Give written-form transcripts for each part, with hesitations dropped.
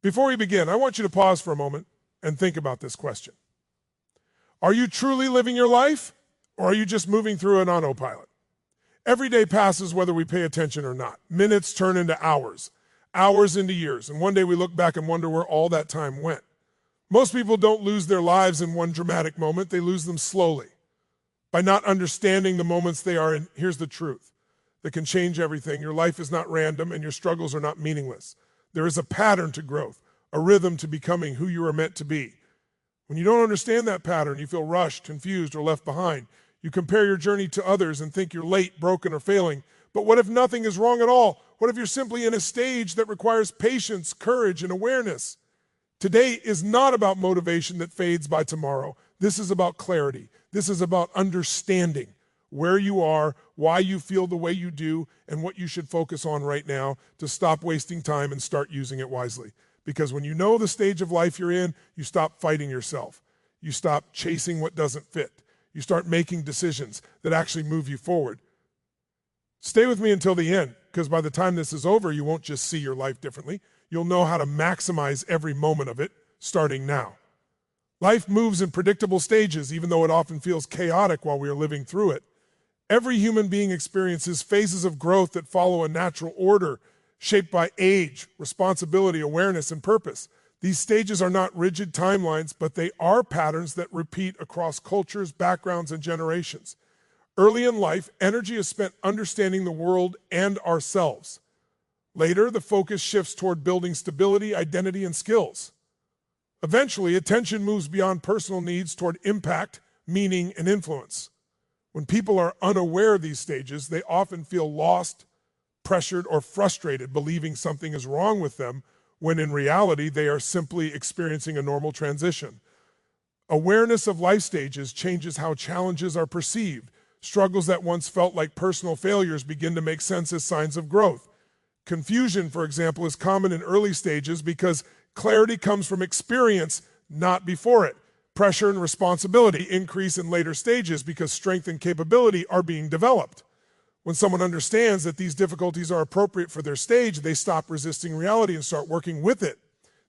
Before we begin, I want you to pause for a moment and think about this question. Are you truly living your life, or are you just moving through it on autopilot? Every day passes whether we pay attention or not. Minutes turn into hours, hours into years, and one day we look back and wonder where all that time went. Most people don't lose their lives in one dramatic moment, they lose them slowly. By not understanding the moments they are in, here's the truth that can change everything. Your life is not random and your struggles are not meaningless. There is a pattern to growth, a rhythm to becoming who you are meant to be. When you don't understand that pattern, you feel rushed, confused, or left behind. You compare your journey to others and think you're late, broken, or failing. But what if nothing is wrong at all? What if you're simply in a stage that requires patience, courage, and awareness? Today is not about motivation that fades by tomorrow. This is about clarity. This is about understanding where you are, why you feel the way you do, and what you should focus on right now to stop wasting time and start using it wisely. Because when you know the stage of life you're in, you stop fighting yourself. You stop chasing what doesn't fit. You start making decisions that actually move you forward. Stay with me until the end, because by the time this is over, you won't just see your life differently. You'll know how to maximize every moment of it, starting now. Life moves in predictable stages, even though it often feels chaotic while we are living through it. Every human being experiences phases of growth that follow a natural order, shaped by age, responsibility, awareness, and purpose. These stages are not rigid timelines, but they are patterns that repeat across cultures, backgrounds, and generations. Early in life, energy is spent understanding the world and ourselves. Later, the focus shifts toward building stability, identity, and skills. Eventually, attention moves beyond personal needs toward impact, meaning, and influence. When people are unaware of these stages, they often feel lost, pressured, or frustrated, believing something is wrong with them, when in reality, they are simply experiencing a normal transition. Awareness of life stages changes how challenges are perceived. Struggles that once felt like personal failures begin to make sense as signs of growth. Confusion, for example, is common in early stages because clarity comes from experience, not before it. Pressure and responsibility increase in later stages because strength and capability are being developed. When someone understands that these difficulties are appropriate for their stage, they stop resisting reality and start working with it.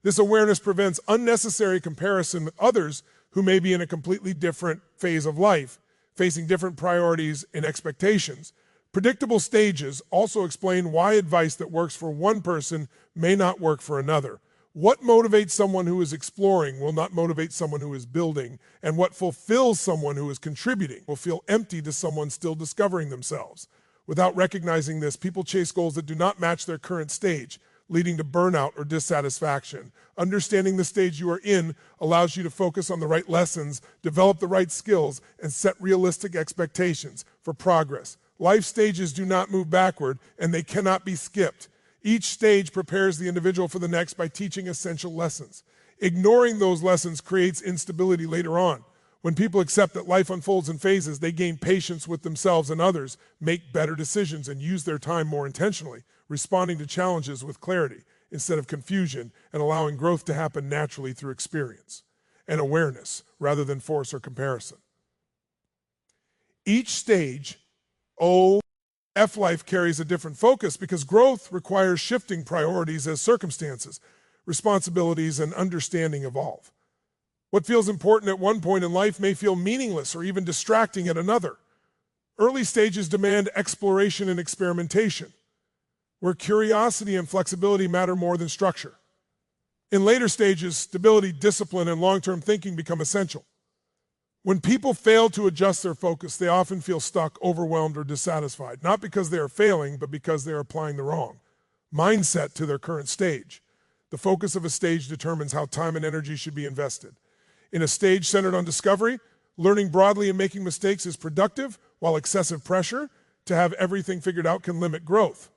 This awareness prevents unnecessary comparison with others who may be in a completely different phase of life, facing different priorities and expectations. Predictable stages also explain why advice that works for one person may not work for another. What motivates someone who is exploring will not motivate someone who is building, and what fulfills someone who is contributing will feel empty to someone still discovering themselves. Without recognizing this, people chase goals that do not match their current stage, leading to burnout or dissatisfaction. Understanding the stage you are in allows you to focus on the right lessons, develop the right skills, and set realistic expectations for progress. Life stages do not move backward, and they cannot be skipped. Each stage prepares the individual for the next by teaching essential lessons. Ignoring those lessons creates instability later on. When people accept that life unfolds in phases, they gain patience with themselves and others, make better decisions, and use their time more intentionally, responding to challenges with clarity instead of confusion, and allowing growth to happen naturally through experience and awareness rather than force or comparison. Each stage, life carries a different focus because growth requires shifting priorities as circumstances, responsibilities, and understanding evolve. What feels important at one point in life may feel meaningless or even distracting at another. Early stages demand exploration and experimentation, where curiosity and flexibility matter more than structure. In later stages, stability, discipline, and long-term thinking become essential. When people fail to adjust their focus, they often feel stuck, overwhelmed, or dissatisfied, not because they are failing, but because they are applying the wrong mindset to their current stage. The focus of a stage determines how time and energy should be invested. In a stage centered on discovery, learning broadly and making mistakes is productive, while excessive pressure to have everything figured out can limit growth.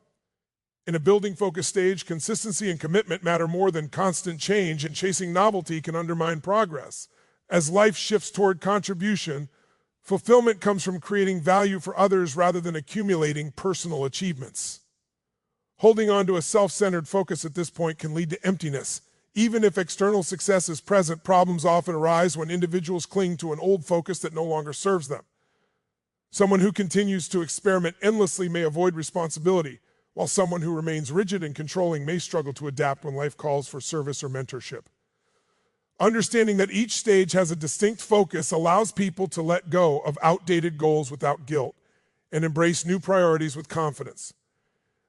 In a building-focused stage, consistency and commitment matter more than constant change, and chasing novelty can undermine progress. As life shifts toward contribution, fulfillment comes from creating value for others rather than accumulating personal achievements. Holding on to a self-centered focus at this point can lead to emptiness. Even if external success is present, problems often arise when individuals cling to an old focus that no longer serves them. Someone who continues to experiment endlessly may avoid responsibility, while someone who remains rigid and controlling may struggle to adapt when life calls for service or mentorship. Understanding that each stage has a distinct focus allows people to let go of outdated goals without guilt and embrace new priorities with confidence.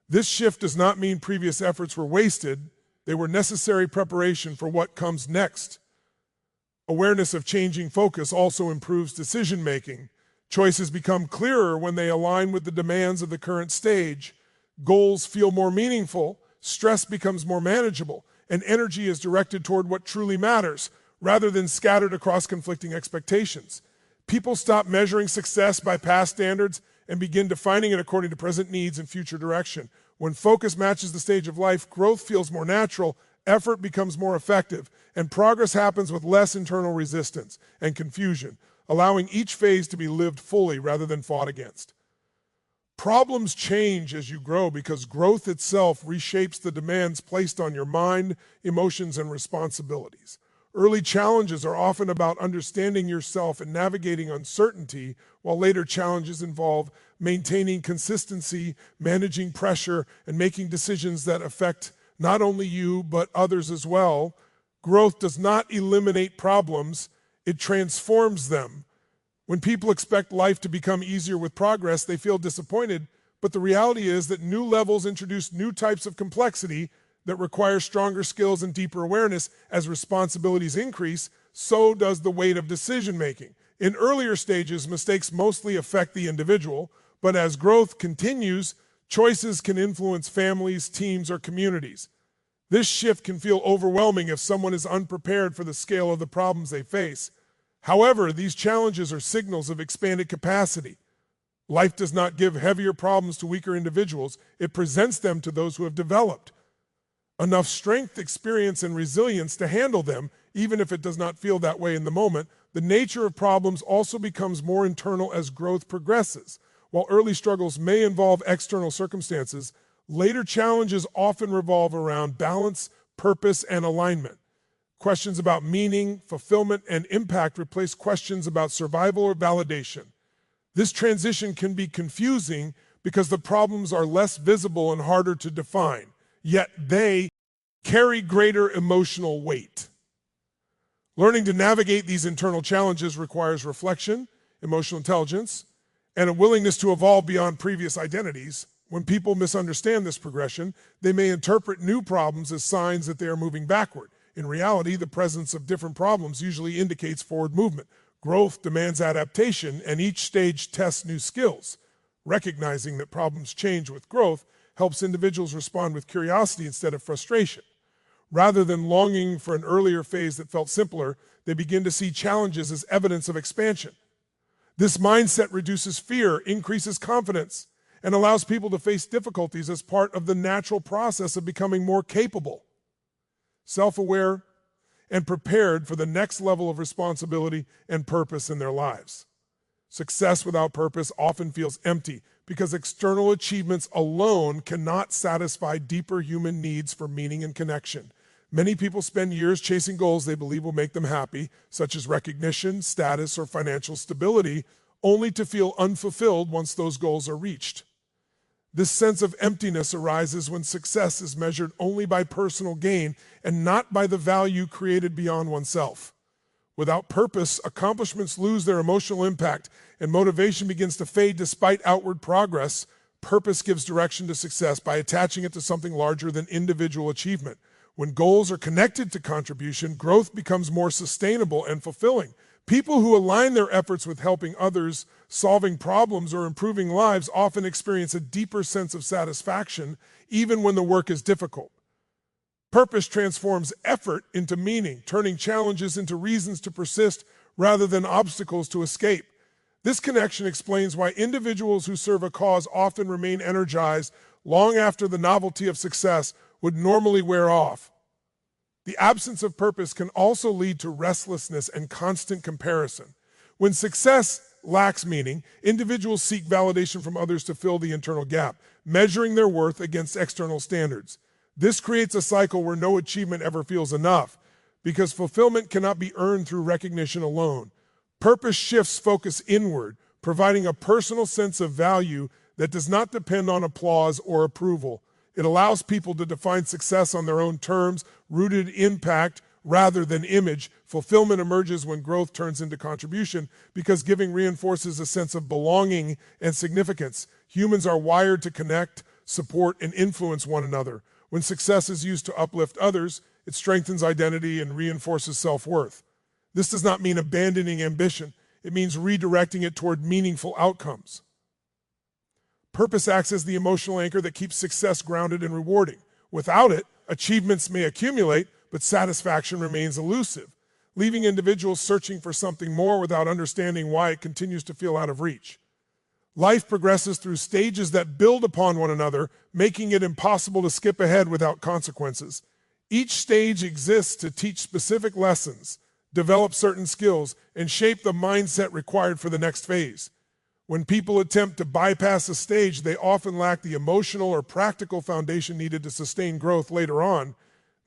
This shift does not mean previous efforts were wasted. They were necessary preparation for what comes next. Awareness of changing focus also improves decision-making. Choices become clearer when they align with the demands of the current stage. Goals feel more meaningful, stress becomes more manageable, and energy is directed toward what truly matters, rather than scattered across conflicting expectations. People stop measuring success by past standards and begin defining it according to present needs and future direction. When focus matches the stage of life, growth feels more natural, effort becomes more effective, and progress happens with less internal resistance and confusion, allowing each phase to be lived fully rather than fought against. Problems change as you grow because growth itself reshapes the demands placed on your mind, emotions, and responsibilities. Early challenges are often about understanding yourself and navigating uncertainty, while later challenges involve maintaining consistency, managing pressure, and making decisions that affect not only you, but others as well. Growth does not eliminate problems, it transforms them. When people expect life to become easier with progress, they feel disappointed, but the reality is that new levels introduce new types of complexity that require stronger skills and deeper awareness. As responsibilities increase, so does the weight of decision-making. In earlier stages, mistakes mostly affect the individual, but as growth continues, choices can influence families, teams, or communities. This shift can feel overwhelming if someone is unprepared for the scale of the problems they face. However, these challenges are signals of expanded capacity. Life does not give heavier problems to weaker individuals. It presents them to those who have developed enough strength, experience, and resilience to handle them, even if it does not feel that way in the moment. The nature of problems also becomes more internal as growth progresses. While early struggles may involve external circumstances, later challenges often revolve around balance, purpose, and alignment. Questions about meaning, fulfillment, and impact replace questions about survival or validation. This transition can be confusing because the problems are less visible and harder to define, yet they carry greater emotional weight. Learning to navigate these internal challenges requires reflection, emotional intelligence, and a willingness to evolve beyond previous identities. When people misunderstand this progression, they may interpret new problems as signs that they are moving backward. In reality, the presence of different problems usually indicates forward movement. Growth demands adaptation, and each stage tests new skills. Recognizing that problems change with growth helps individuals respond with curiosity instead of frustration. Rather than longing for an earlier phase that felt simpler, they begin to see challenges as evidence of expansion. This mindset reduces fear, increases confidence, and allows people to face difficulties as part of the natural process of becoming more capable, self-aware, and prepared for the next level of responsibility and purpose in their lives. Success without purpose often feels empty because external achievements alone cannot satisfy deeper human needs for meaning and connection. Many people spend years chasing goals they believe will make them happy, such as recognition, status, or financial stability, only to feel unfulfilled once those goals are reached. This sense of emptiness arises when success is measured only by personal gain and not by the value created beyond oneself. Without purpose, accomplishments lose their emotional impact and motivation begins to fade despite outward progress. Purpose gives direction to success by attaching it to something larger than individual achievement. When goals are connected to contribution, growth becomes more sustainable and fulfilling. People who align their efforts with helping others, solving problems, or improving lives often experience a deeper sense of satisfaction, even when the work is difficult. Purpose transforms effort into meaning, turning challenges into reasons to persist rather than obstacles to escape. This connection explains why individuals who serve a cause often remain energized long after the novelty of success would normally wear off. The absence of purpose can also lead to restlessness and constant comparison. When success lacks meaning, individuals seek validation from others to fill the internal gap, measuring their worth against external standards. This creates a cycle where no achievement ever feels enough, because fulfillment cannot be earned through recognition alone. Purpose shifts focus inward, providing a personal sense of value that does not depend on applause or approval. It allows people to define success on their own terms, rooted in impact rather than image. Fulfillment emerges when growth turns into contribution because giving reinforces a sense of belonging and significance. Humans are wired to connect, support, and influence one another. When success is used to uplift others, it strengthens identity and reinforces self-worth. This does not mean abandoning ambition. It means redirecting it toward meaningful outcomes. Purpose acts as the emotional anchor that keeps success grounded and rewarding. Without it, achievements may accumulate, but satisfaction remains elusive, leaving individuals searching for something more without understanding why it continues to feel out of reach. Life progresses through stages that build upon one another, making it impossible to skip ahead without consequences. Each stage exists to teach specific lessons, develop certain skills, and shape the mindset required for the next phase. When people attempt to bypass a stage, they often lack the emotional or practical foundation needed to sustain growth later on.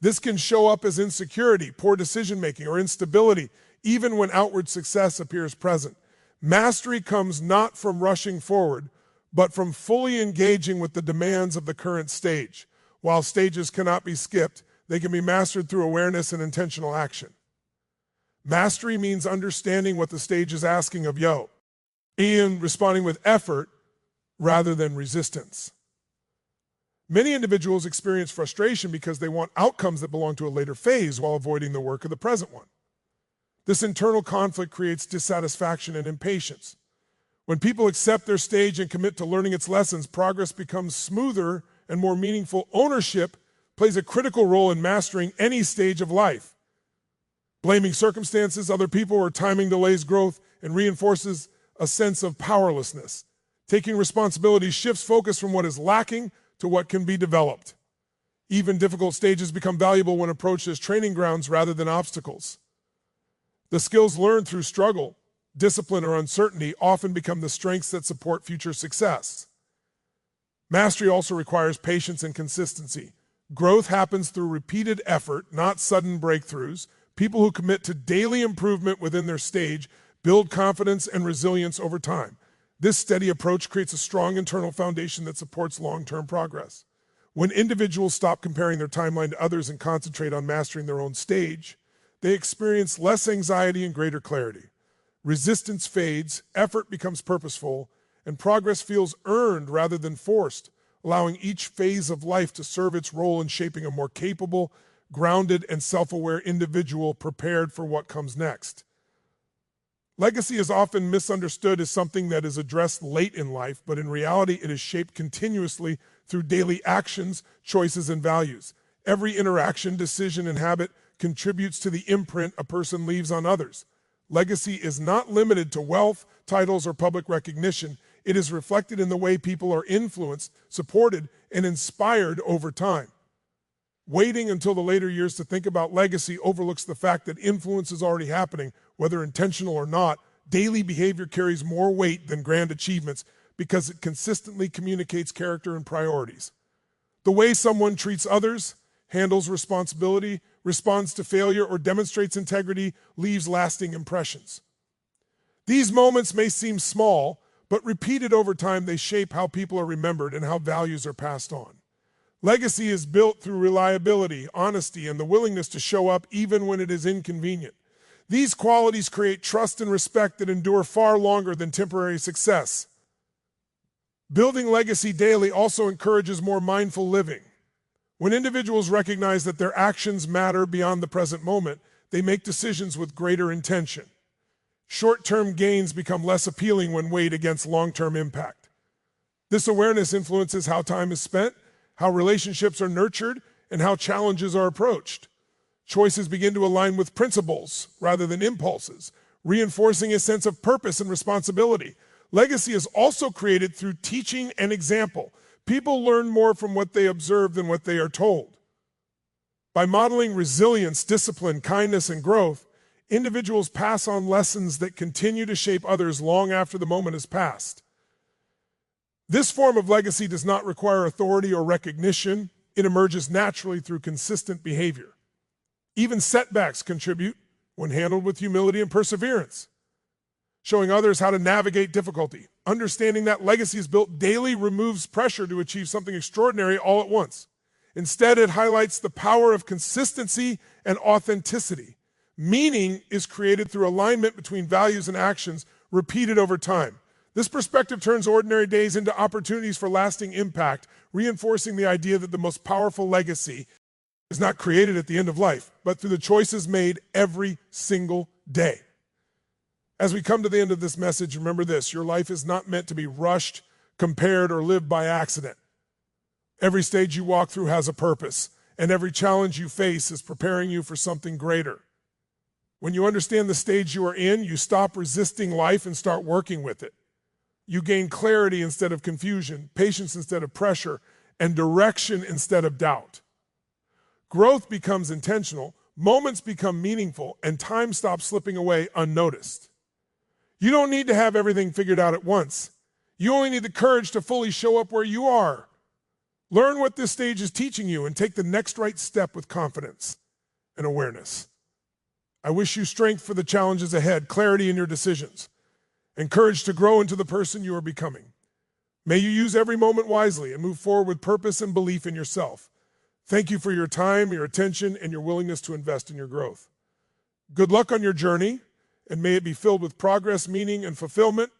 This can show up as insecurity, poor decision-making, or instability, even when outward success appears present. Mastery comes not from rushing forward, but from fully engaging with the demands of the current stage. While stages cannot be skipped, they can be mastered through awareness and intentional action. Mastery means understanding what the stage is asking of you and responding with effort rather than resistance. Many individuals experience frustration because they want outcomes that belong to a later phase while avoiding the work of the present one. This internal conflict creates dissatisfaction and impatience. When people accept their stage and commit to learning its lessons, progress becomes smoother and more meaningful. Ownership plays a critical role in mastering any stage of life. Blaming circumstances, other people, or timing delays growth and reinforces a sense of powerlessness. Taking responsibility shifts focus from what is lacking to what can be developed. Even difficult stages become valuable when approached as training grounds rather than obstacles. The skills learned through struggle, discipline, or uncertainty often become the strengths that support future success. Mastery also requires patience and consistency. Growth happens through repeated effort, not sudden breakthroughs. People who commit to daily improvement within their stage build confidence and resilience over time. This steady approach creates a strong internal foundation that supports long-term progress. When individuals stop comparing their timeline to others and concentrate on mastering their own stage, they experience less anxiety and greater clarity. Resistance fades, effort becomes purposeful, and progress feels earned rather than forced, allowing each phase of life to serve its role in shaping a more capable, grounded, and self-aware individual prepared for what comes next. Legacy is often misunderstood as something that is addressed late in life, but in reality, it is shaped continuously through daily actions, choices, and values. Every interaction, decision, and habit contributes to the imprint a person leaves on others. Legacy is not limited to wealth, titles, or public recognition. It is reflected in the way people are influenced, supported, and inspired over time. Waiting until the later years to think about legacy overlooks the fact that influence is already happening, whether intentional or not. Daily behavior carries more weight than grand achievements because it consistently communicates character and priorities. The way someone treats others, handles responsibility, responds to failure, or demonstrates integrity leaves lasting impressions. These moments may seem small, but repeated over time, they shape how people are remembered and how values are passed on. Legacy is built through reliability, honesty, and the willingness to show up even when it is inconvenient. These qualities create trust and respect that endure far longer than temporary success. Building legacy daily also encourages more mindful living. When individuals recognize that their actions matter beyond the present moment, they make decisions with greater intention. Short-term gains become less appealing when weighed against long-term impact. This awareness influences how time is spent, how relationships are nurtured, and how challenges are approached. Choices begin to align with principles rather than impulses, reinforcing a sense of purpose and responsibility. Legacy is also created through teaching and example. People learn more from what they observe than what they are told. By modeling resilience, discipline, kindness, and growth, individuals pass on lessons that continue to shape others long after the moment has passed. This form of legacy does not require authority or recognition. It emerges naturally through consistent behavior. Even setbacks contribute when handled with humility and perseverance. showing others how to navigate difficulty. Understanding that legacy is built daily removes pressure to achieve something extraordinary all at once. Instead, it highlights the power of consistency and authenticity. Meaning is created through alignment between values and actions repeated over time. This perspective turns ordinary days into opportunities for lasting impact, reinforcing the idea that the most powerful legacy is not created at the end of life, but through the choices made every single day. As we come to the end of this message, remember this: your life is not meant to be rushed, compared, or lived by accident. Every stage you walk through has a purpose, and every challenge you face is preparing you for something greater. When you understand the stage you are in, you stop resisting life and start working with it. You gain clarity instead of confusion, patience instead of pressure, and direction instead of doubt. Growth becomes intentional, moments become meaningful, and time stops slipping away unnoticed. You don't need to have everything figured out at once. You only need the courage to fully show up where you are. Learn what this stage is teaching you and take the next right step with confidence and awareness. I wish you strength for the challenges ahead, clarity in your decisions, and courage to grow into the person you are becoming. May you use every moment wisely and move forward with purpose and belief in yourself. Thank you for your time, your attention, and your willingness to invest in your growth. Good luck on your journey, and may it be filled with progress, meaning, and fulfillment.